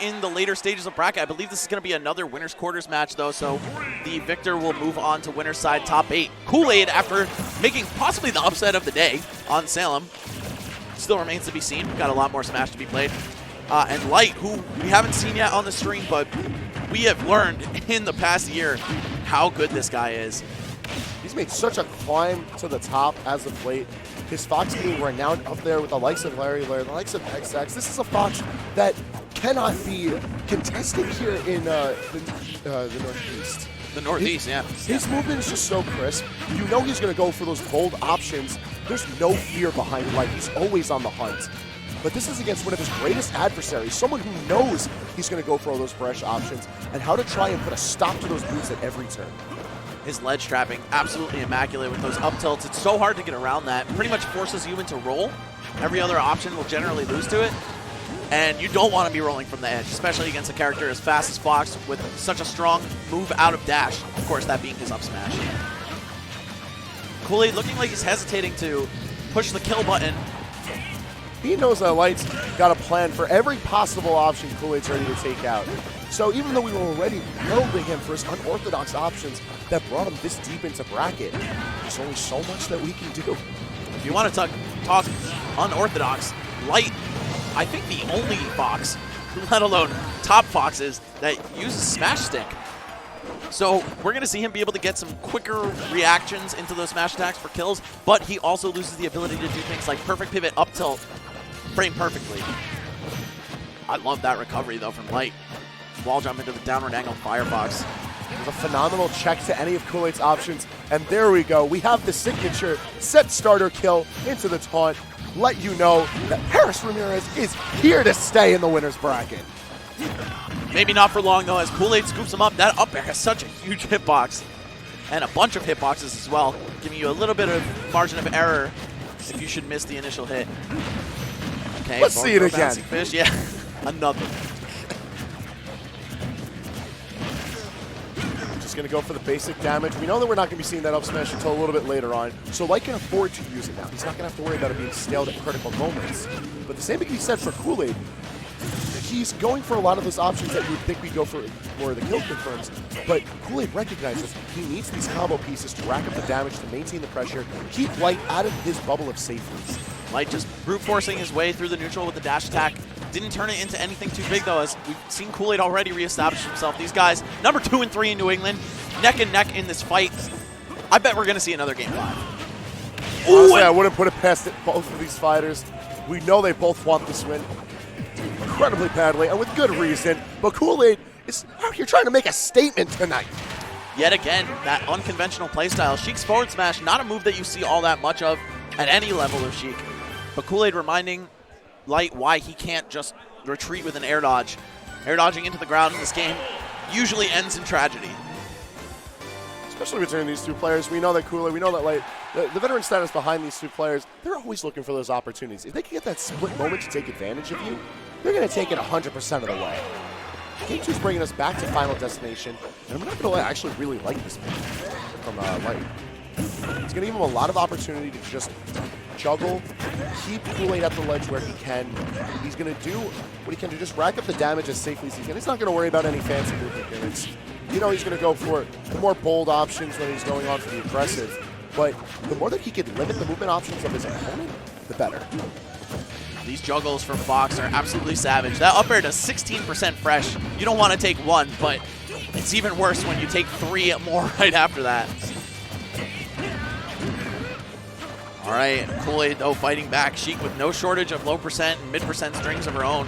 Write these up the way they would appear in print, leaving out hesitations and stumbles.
in the later stages of bracket. I believe this is going to be another winner's quarters match, though, so the victor will move on to winner's side top 8. Koolaid, after making possibly the upset of the day on Salem, still remains to be seen. We've got a lot more Smash to be played. And Light, who we haven't seen yet on the stream, but we have learned in the past year how good this guy is. He's made such a climb to the top as of late. His Fox being renowned up there with the likes of Larry Lair, the likes of XX. This is a Fox that cannot be contested here in the Northeast. The Northeast, yeah. His movement is just so crisp. You know he's going to go for those bold options. There's no fear behind Light. He's always on the hunt. But this is against one of his greatest adversaries, someone who knows he's going to go for all those fresh options and how to try and put a stop to those moves at every turn. His ledge trapping, absolutely immaculate with those up tilts. It's so hard to get around that. Pretty much forces you into roll. Every other option will generally lose to it. And you don't want to be rolling from the edge, especially against a character as fast as Fox with such a strong move out of dash. Of course, that being his up smash. Koolaid looking like he's hesitating to push the kill button. He knows that Light's got a plan for every possible option Koolaid's ready to take out. So even though we were already heralding him for his unorthodox options that brought him this deep into bracket, there's only so much that we can do. If you want to talk unorthodox, Light, I think the only Fox, let alone top Foxes, that uses Smash Stick. So we're going to see him be able to get some quicker reactions into those smash attacks for kills, but he also loses the ability to do things like perfect pivot, up tilt, frame perfectly. I love that recovery, though, from Light. Wall jump into the downward angle Firefox. With a phenomenal check to any of Koolaid's options. And there we go. We have the signature set starter kill into the taunt. Let you know that Paris Ramirez is here to stay in the winner's bracket. Maybe not for long, though, as Koolaid scoops him up. That up air has such a huge hitbox. And a bunch of hitboxes as well, giving you a little bit of margin of error if you should miss the initial hit. Okay, let's see it again. Fish. Yeah, another. Just going to go for the basic damage. We know that we're not going to be seeing that up smash until a little bit later on, so Light can afford to use it now. He's not going to have to worry about it being stalled at critical moments. But the same can be said for Koolaid. He's going for a lot of those options that you would think we'd go for the kill confirms, but Koolaid recognizes he needs these combo pieces to rack up the damage, to maintain the pressure, keep Light out of his bubble of safety. Light just brute forcing his way through the neutral with the dash attack. Didn't turn it into anything too big, though, as we've seen Koolaid already reestablish himself. These guys, number 2 and 3 in New England, neck and neck in this fight. I bet we're going to see another game 5. Honestly, I wouldn't put it past both of these fighters. We know they both want this win incredibly badly, and with good reason, but Koolaid is out here trying to make a statement tonight. Yet again, that unconventional playstyle. Sheik's forward smash, not a move that you see all that much of at any level of Sheik, but Koolaid reminding Light why he can't just retreat with an air dodge. Air dodging into the ground in this game usually ends in tragedy. Especially between these two players. We know that Koolaid, we know that Light, the veteran status behind these two players, they're always looking for those opportunities. If they can get that split moment to take advantage of you, they're going to take it 100% of the way. Game 2 is bringing us back to Final Destination, and I'm not going to lie, I actually really like this move from Light. It's going to give him a lot of opportunity to just juggle, keep Koolaid at the ledge where he can. He's going to do what he can to just rack up the damage as safely as he can. He's not going to worry about any fancy movement gimmicks. You know he's going to go for the more bold options when he's going on for the aggressive, but the more that he can limit the movement options of his opponent, the better. These juggles from Fox are absolutely savage. That up air does 16% fresh. You don't want to take one, but it's even worse when you take 3 more right after that. All right, Koolaid, though, fighting back. Sheik with no shortage of low percent and mid percent strings of her own.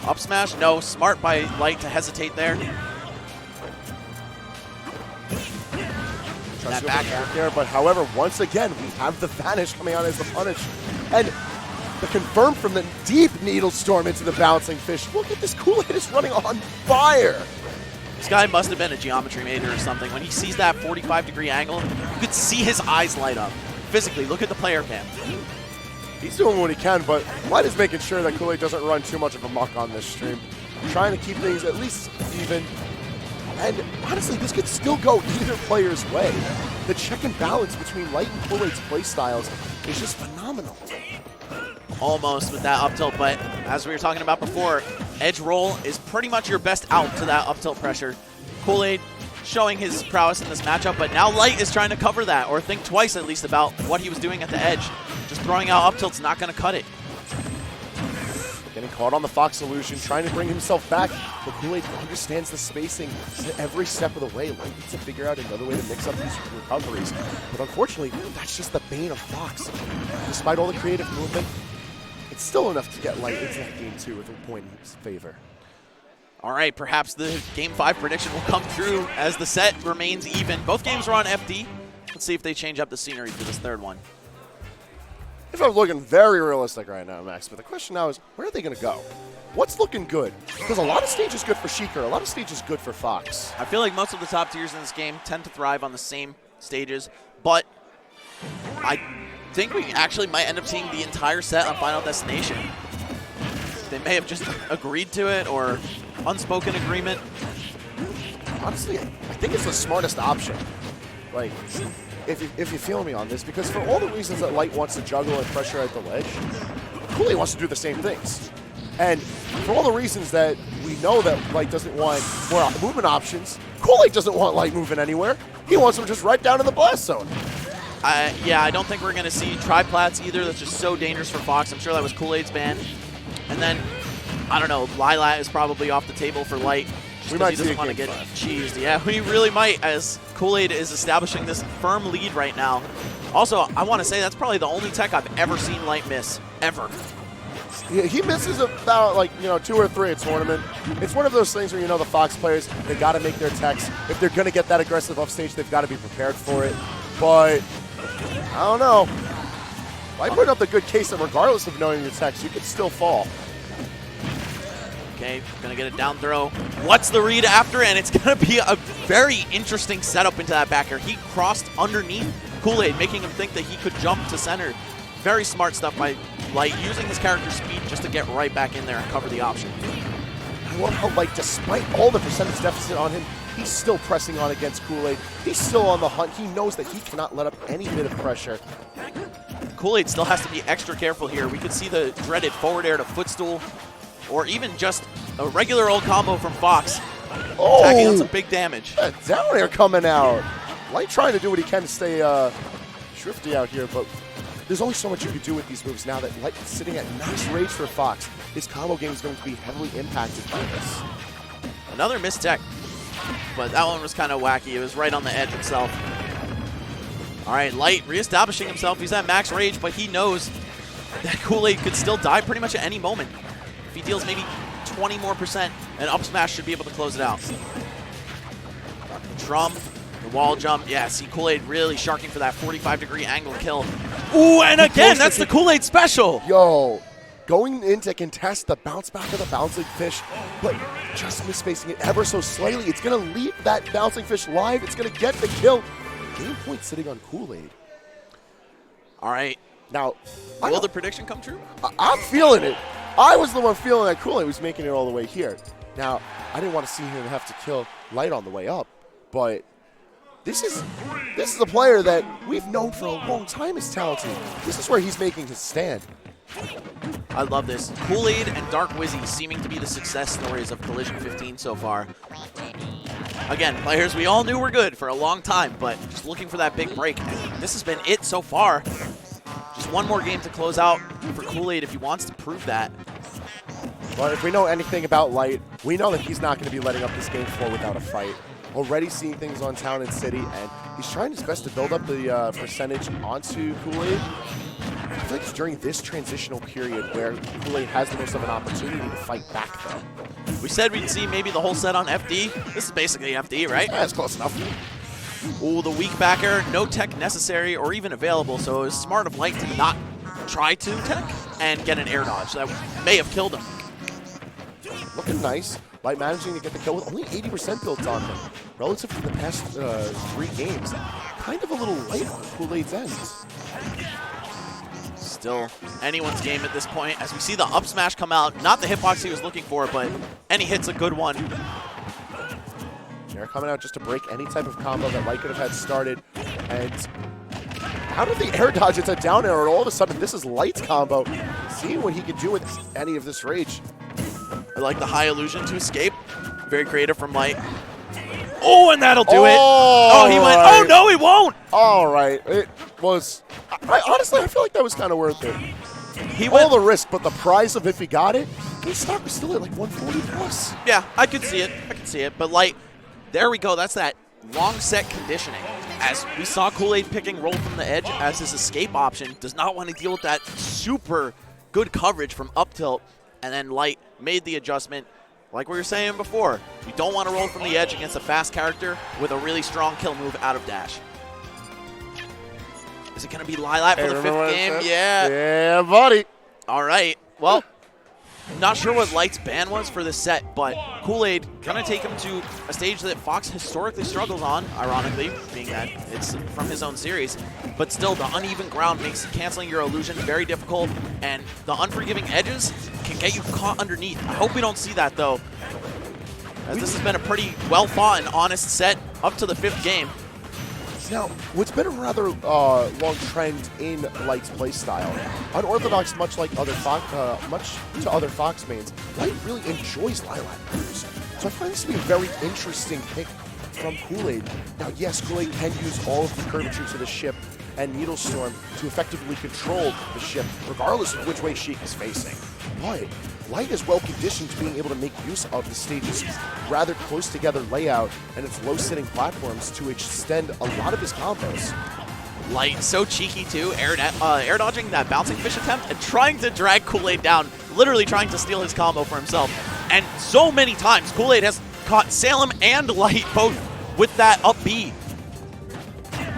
Up smash, no. Smart by Light to hesitate there. That back there, but however, once again, we have the vanish coming out as the punish. And the confirm from the deep needle storm into the bouncing fish. Look at this, Koolaid is running on fire. This guy must have been a geometry major or something. When he sees that 45-degree angle, you could see his eyes light up. Physically, look at the player cam. He's doing what he can, but Light is making sure that Koolaid doesn't run too much of a muck on this stream. Trying to keep things at least even. And honestly, this could still go either player's way. The check and balance between Light and Koolaid's play styles is just phenomenal. Almost with that up tilt, but as we were talking about before, Edge roll is pretty much your best out to that up tilt pressure. Koolaid showing his prowess in this matchup, but now Light is trying to cover that, or think twice at least about what he was doing at the edge. Just throwing out up tilt's not going to cut it. Getting caught on the Fox illusion, trying to bring himself back, but Koolaid understands the spacing every step of the way. Light needs to figure out another way to mix up these recoveries, but unfortunately, that's just the bane of Fox. Despite all the creative movement, it's still enough to get Light into that game 2 with a point in his favor. All right, perhaps the Game 5 prediction will come true as the set remains even. Both games are on FD. Let's see if they change up the scenery for this third one. If I'm looking very realistic right now, Max, but the question now is, where are they going to go? What's looking good? Because a lot of stage is good for Sheik, a lot of stage is good for Fox. I feel like most of the top tiers in this game tend to thrive on the same stages, but I think we actually might end up seeing the entire set on Final Destination. They may have just agreed to it, or unspoken agreement. Honestly, I think it's the smartest option. Like, if you feel me on this, because for all the reasons that Light wants to juggle and pressure at the ledge, Koolaid wants to do the same things. And for all the reasons that we know that Light doesn't want more movement options, Koolaid doesn't want Light moving anywhere. He wants him just right down in the blast zone. Yeah, I don't think we're going to see tri-plats either. That's just so dangerous for Fox. I'm sure that was Koolaid's ban. And then, I don't know, Lilat is probably off the table for Light. We might he doesn't want to get cheesed. Yeah, we really might, as Koolaid is establishing this firm lead right now. Also, I want to say that's probably the only tech I've ever seen Light miss, ever. Yeah, he misses about, like, 2 or 3 a tournament. It's one of those things where, the Fox players, they got to make their techs. If they're going to get that aggressive off stage, they've got to be prepared for it. But, I don't know. I put up the good case that regardless of knowing your techs, you could still fall. Okay, gonna get a down throw. What's the read after? And it's gonna be a very interesting setup into that back air. He crossed underneath Koolaid, making him think that he could jump to center. Very smart stuff by Light, using his character speed just to get right back in there and cover the option. I love how, like, despite all the percentage deficit on him, he's still pressing on against Koolaid. He's still on the hunt. He knows that he cannot let up any bit of pressure. Koolaid still has to be extra careful here. We could see the dreaded forward air to footstool, or even just a regular old combo from Fox. Oh, attacking on some big damage. That down air coming out. Light trying to do what he can to stay shrifty out here, but there's only so much you can do with these moves now that Light is sitting at max rage for Fox. His combo game is going to be heavily impacted by this. Another missed tech, but that one was kind of wacky. It was right on the edge itself. All right, Light reestablishing himself. He's at max rage, but he knows that Koolaid could still die pretty much at any moment. If he deals maybe 20% more, an up smash should be able to close it out. Drum, the wall jump. Yeah, see Koolaid really sharking for that 45-degree angle kill. Ooh, and again, that's the Koolaid special. Yo, going in to contest the bounce back of the bouncing fish, but just misspacing it ever so slightly. It's going to leave that bouncing fish live. It's going to get the kill. Game point sitting on Koolaid. All right. Now, will the prediction come true? I'm feeling it. I was the one feeling that Koolaid was making it all the way here. Now, I didn't want to see him have to kill Light on the way up, but this is a player that we've known for a long time is talented. This is where he's making his stand. I love this. Koolaid and Dark Wizzy seeming to be the success stories of Collision 15 so far. Again, players we all knew were good for a long time, but just looking for that big break. This has been it so far. Just one more game to close out for Koolaid if he wants to prove that. Well, if we know anything about Light, we know that he's not going to be letting up this game 4 without a fight. Already seeing things on Town and City, and he's trying his best to build up the percentage onto Koolaid. I feel like it's during this transitional period where Koolaid has the most of an opportunity to fight back, though. We said we'd see maybe the whole set on FD. This is basically FD, right? Yeah, that's close enough. Ooh, the weak backer, no tech necessary or even available, so it was smart of Light to not try to tech and get an air dodge. That may have killed him. Looking nice. Light managing to get the kill with only 80% built on him. Relative to the past 3 games, kind of a little light on Koolaid's end. Still anyone's game at this point as we see the up smash come out. Not the hitbox he was looking for, but any hit's a good one. They're coming out just to break any type of combo that Light could have had started. And out of the air dodge, it's a down air, and all of a sudden this is Light's combo. Seeing what he can do with any of this rage. I like the high illusion to escape. Very creative from Light. Oh, and that'll do it. Oh, he went. Oh, no, he won't. All right. It was. Honestly, I feel like that was kind of worth it. He went. All the risk, but the prize of if he got it, his stock was still at like 140 plus. Yeah, I could see it. I could see it. But, Light, there we go. That's that long set conditioning. As we saw Koolaid picking roll from the edge as his escape option, does not want to deal with that super good coverage from up tilt, and then Light made the adjustment. Like we were saying before, you don't want to roll from the edge against a fast character with a really strong kill move out of dash. Is it going to be Lilat for the 5th game? Yeah. Yeah, buddy. All right. Well, not sure what Light's ban was for this set, but Koolaid going to take him to a stage that Fox historically struggles on, ironically, being that it's from his own series. But still, the uneven ground makes canceling your illusion very difficult, and the unforgiving edges can get you caught underneath. I hope we don't see that, though, as this has been a pretty well-fought and honest set up to the 5th game. Now, what's been a rather long trend in Light's playstyle, unorthodox, much to other Fox mains, Light really enjoys Lilac moves. So I find this to be a very interesting pick from Koolaid. Now, yes, Koolaid can use all of the curvatures of the ship and Needle Storm to effectively control the ship, regardless of which way Sheik is facing. But Light is well conditioned to being able to make use of the stage's rather close together layout and its low sitting platforms to extend a lot of his combos. Light, so cheeky too, air dodging that bouncing fish attempt and trying to drag Koolaid down, literally trying to steal his combo for himself. And so many times, Koolaid has caught Salem and Light both with that up B.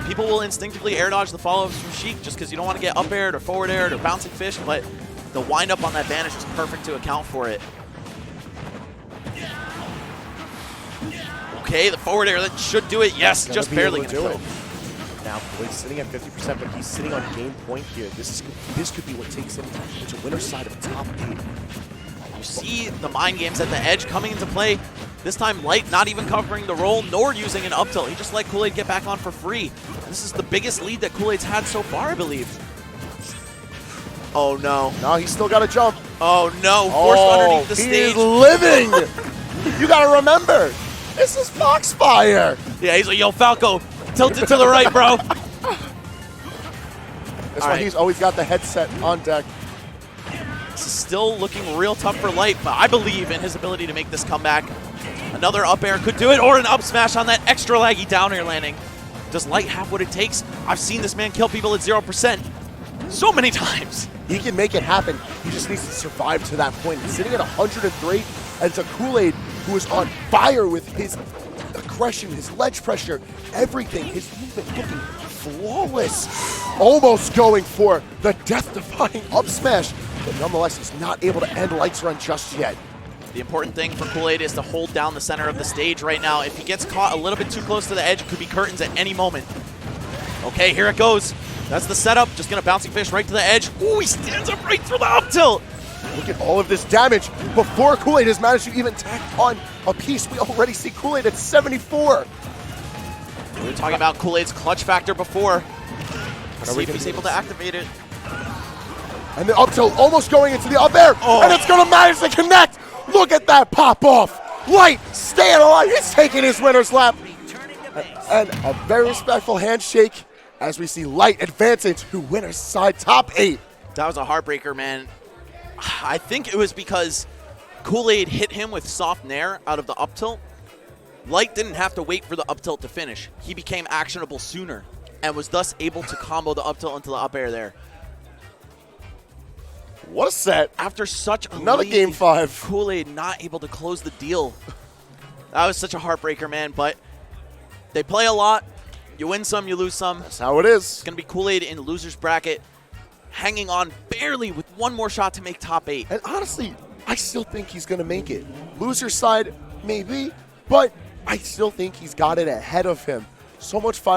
People will instinctively air dodge the follow-ups from Sheik just because you don't want to get up aired or forward aired or bouncing fish, but the wind-up on that banish is perfect to account for it. Okay, the forward air, that should do it. Yes, just barely do it. Now, Koolaid's sitting at 50%, but he's sitting on game point here. This could be what takes him to winner's side of the top 8. You see the mind games at the edge coming into play. This time, Light not even covering the roll, nor using an up tilt. He just let Koolaid get back on for free. And this is the biggest lead that Koolaid's had so far, I believe. Oh, no. No, he's still got to jump. Oh, no. Forced underneath the stage. He's living. You got to remember, this is Foxfire. Yeah, he's like, yo, Falco, tilt it to the right, bro. That's why he's always got the headset on deck. This is still looking real tough for Light, but I believe in his ability to make this comeback. Another up air could do it, or an up smash on that extra laggy down air landing. Does Light have what it takes? I've seen this man kill people at 0% so many times. He can make it happen. He just needs to survive to that point. He's sitting at 103, and it's a Koolaid who is on fire with his aggression, his ledge pressure, everything. His movement looking flawless. Almost going for the death-defying up smash, but nonetheless, he's not able to end Light's run just yet. The important thing for Koolaid is to hold down the center of the stage right now. If he gets caught a little bit too close to the edge, it could be curtains at any moment. Okay, here it goes. That's the setup. Just going to bouncing fish right to the edge. Ooh, he stands up right through the up tilt. Look at all of this damage before Koolaid has managed to even tack on a piece. We already see Koolaid at 74. We were talking about Koolaid's clutch factor before. Let's see if he's able to activate it. And the up tilt almost going into the up air. Oh. And it's going to manage to connect. Look at that pop off. Light staying alive. He's taking his winner's lap. And a very respectful handshake as we see Light advancing to winner's side top 8. That was a heartbreaker, man. I think it was because Koolaid hit him with soft nair out of the up tilt. Light didn't have to wait for the up tilt to finish. He became actionable sooner and was thus able to combo the up tilt into the up air there. What a set. After such a another lead, game 5. Koolaid not able to close the deal. That was such a heartbreaker, man, but they play a lot. You win some, you lose some. That's how it is. It's going to be Koolaid in loser's bracket, hanging on barely with one more shot to make top 8. And honestly, I still think he's going to make it. Loser side, maybe, but I still think he's got it ahead of him. So much fire.